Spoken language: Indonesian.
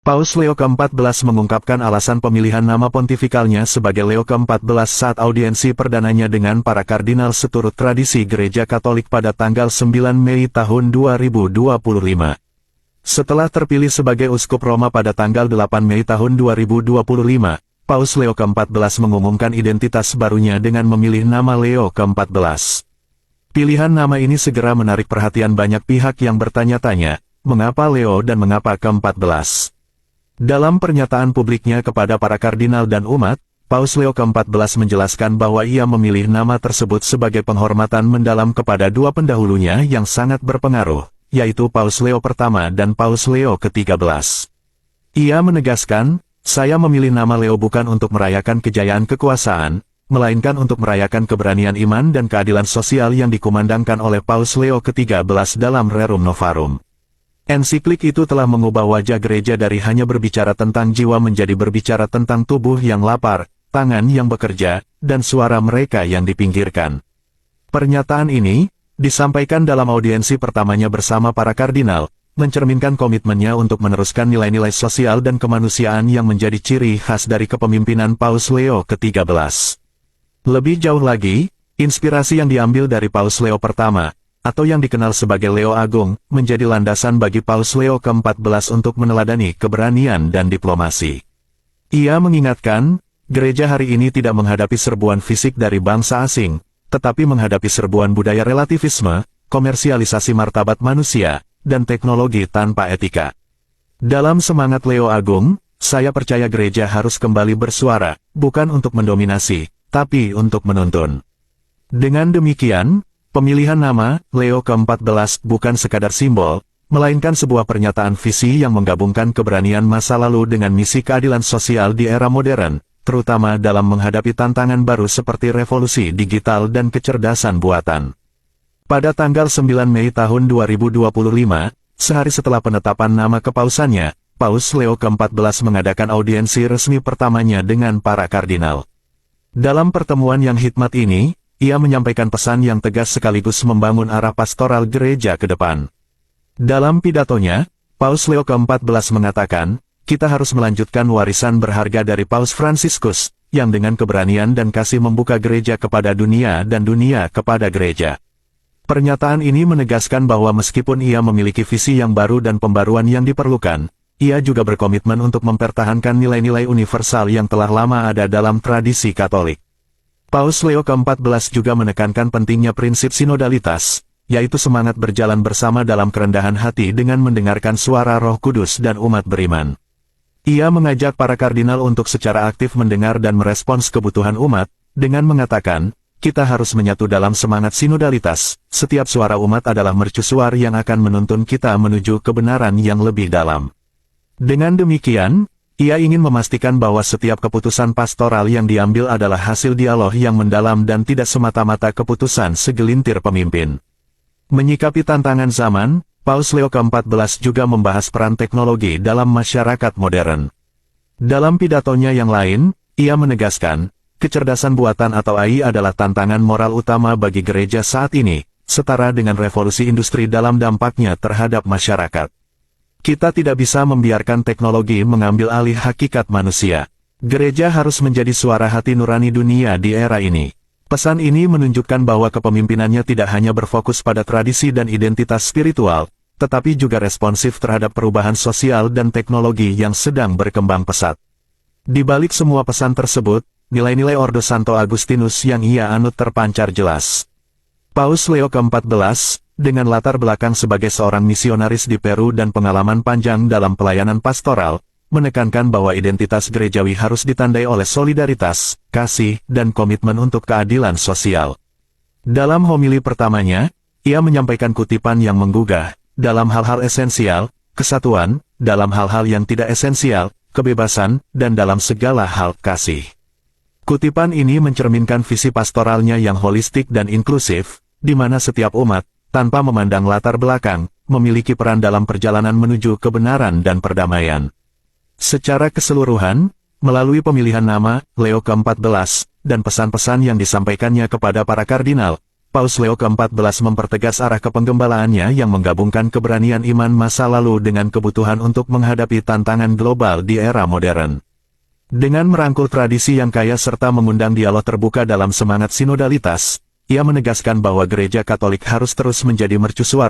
Paus Leo ke-14 mengungkapkan alasan pemilihan nama pontifikalnya sebagai Leo ke-14 saat audiensi perdananya dengan para kardinal seturut tradisi Gereja Katolik pada tanggal 9 Mei tahun 2025. Setelah terpilih sebagai Uskup Roma pada tanggal 8 Mei tahun 2025, Paus Leo ke-14 mengumumkan identitas barunya dengan memilih nama Leo ke-14. Pilihan nama ini segera menarik perhatian banyak pihak yang bertanya-tanya, mengapa Leo dan mengapa ke-14? Dalam pernyataan publiknya kepada para kardinal dan umat, Paus Leo ke-14 menjelaskan bahwa ia memilih nama tersebut sebagai penghormatan mendalam kepada dua pendahulunya yang sangat berpengaruh, yaitu Paus Leo pertama dan Paus Leo ke-13. Ia menegaskan, "Saya memilih nama Leo bukan untuk merayakan kejayaan kekuasaan, melainkan untuk merayakan keberanian iman dan keadilan sosial yang dikumandangkan oleh Paus Leo ke-13 dalam Rerum Novarum." Ensiklik itu telah mengubah wajah gereja dari hanya berbicara tentang jiwa menjadi berbicara tentang tubuh yang lapar, tangan yang bekerja, dan suara mereka yang dipinggirkan. Pernyataan ini, disampaikan dalam audiensi pertamanya bersama para kardinal, mencerminkan komitmennya untuk meneruskan nilai-nilai sosial dan kemanusiaan yang menjadi ciri khas dari kepemimpinan Paus Leo ke-13. Lebih jauh lagi, inspirasi yang diambil dari Paus Leo pertama, atau yang dikenal sebagai Leo Agung, menjadi landasan bagi Paus Leo ke-14 untuk meneladani keberanian dan diplomasi. Ia mengingatkan, gereja hari ini tidak menghadapi serbuan fisik dari bangsa asing, tetapi menghadapi serbuan budaya relativisme, komersialisasi martabat manusia, dan teknologi tanpa etika. Dalam semangat Leo Agung, saya percaya gereja harus kembali bersuara, bukan untuk mendominasi, tapi untuk menuntun. Dengan demikian, pemilihan nama, Leo ke-14, bukan sekadar simbol, melainkan sebuah pernyataan visi yang menggabungkan keberanian masa lalu dengan misi keadilan sosial di era modern, terutama dalam menghadapi tantangan baru seperti revolusi digital dan kecerdasan buatan. Pada tanggal 9 Mei tahun 2025, sehari setelah penetapan nama kepausannya, Paus Leo ke-14 mengadakan audiensi resmi pertamanya dengan para kardinal. Dalam pertemuan yang hikmat ini, ia menyampaikan pesan yang tegas sekaligus membangun arah pastoral gereja ke depan. Dalam pidatonya, Paus Leo ke-14 mengatakan, kita harus melanjutkan warisan berharga dari Paus Fransiskus, yang dengan keberanian dan kasih membuka gereja kepada dunia dan dunia kepada gereja. Pernyataan ini menegaskan bahwa meskipun ia memiliki visi yang baru dan pembaruan yang diperlukan, ia juga berkomitmen untuk mempertahankan nilai-nilai universal yang telah lama ada dalam tradisi Katolik. Paus Leo ke-14 juga menekankan pentingnya prinsip sinodalitas, yaitu semangat berjalan bersama dalam kerendahan hati dengan mendengarkan suara Roh Kudus dan umat beriman. Ia mengajak para kardinal untuk secara aktif mendengar dan merespons kebutuhan umat, dengan mengatakan, kita harus menyatu dalam semangat sinodalitas, setiap suara umat adalah mercusuar yang akan menuntun kita menuju kebenaran yang lebih dalam. Dengan demikian, ia ingin memastikan bahwa setiap keputusan pastoral yang diambil adalah hasil dialog yang mendalam dan tidak semata-mata keputusan segelintir pemimpin. Menyikapi tantangan zaman, Paus Leo ke-14 juga membahas peran teknologi dalam masyarakat modern. Dalam pidatonya yang lain, ia menegaskan, kecerdasan buatan atau AI adalah tantangan moral utama bagi gereja saat ini, setara dengan revolusi industri dalam dampaknya terhadap masyarakat. Kita tidak bisa membiarkan teknologi mengambil alih hakikat manusia. Gereja harus menjadi suara hati nurani dunia di era ini. Pesan ini menunjukkan bahwa kepemimpinannya tidak hanya berfokus pada tradisi dan identitas spiritual, tetapi juga responsif terhadap perubahan sosial dan teknologi yang sedang berkembang pesat. Di balik semua pesan tersebut, nilai-nilai Ordo Santo Agustinus yang ia anut terpancar jelas. Paus Leo ke-14, dengan latar belakang sebagai seorang misionaris di Peru dan pengalaman panjang dalam pelayanan pastoral, menekankan bahwa identitas gerejawi harus ditandai oleh solidaritas, kasih, dan komitmen untuk keadilan sosial. Dalam homili pertamanya, ia menyampaikan kutipan yang menggugah, dalam hal-hal esensial, kesatuan, dalam hal-hal yang tidak esensial, kebebasan, dan dalam segala hal, kasih. Kutipan ini mencerminkan visi pastoralnya yang holistik dan inklusif, di mana setiap umat, tanpa memandang latar belakang, memiliki peran dalam perjalanan menuju kebenaran dan perdamaian. Secara keseluruhan, melalui pemilihan nama, Leo ke-14, dan pesan-pesan yang disampaikannya kepada para kardinal, Paus Leo ke-14 mempertegas arah kepenggembalaannya yang menggabungkan keberanian iman masa lalu dengan kebutuhan untuk menghadapi tantangan global di era modern. Dengan merangkul tradisi yang kaya serta mengundang dialog terbuka dalam semangat sinodalitas, ia menegaskan bahwa Gereja Katolik harus terus menjadi mercusuar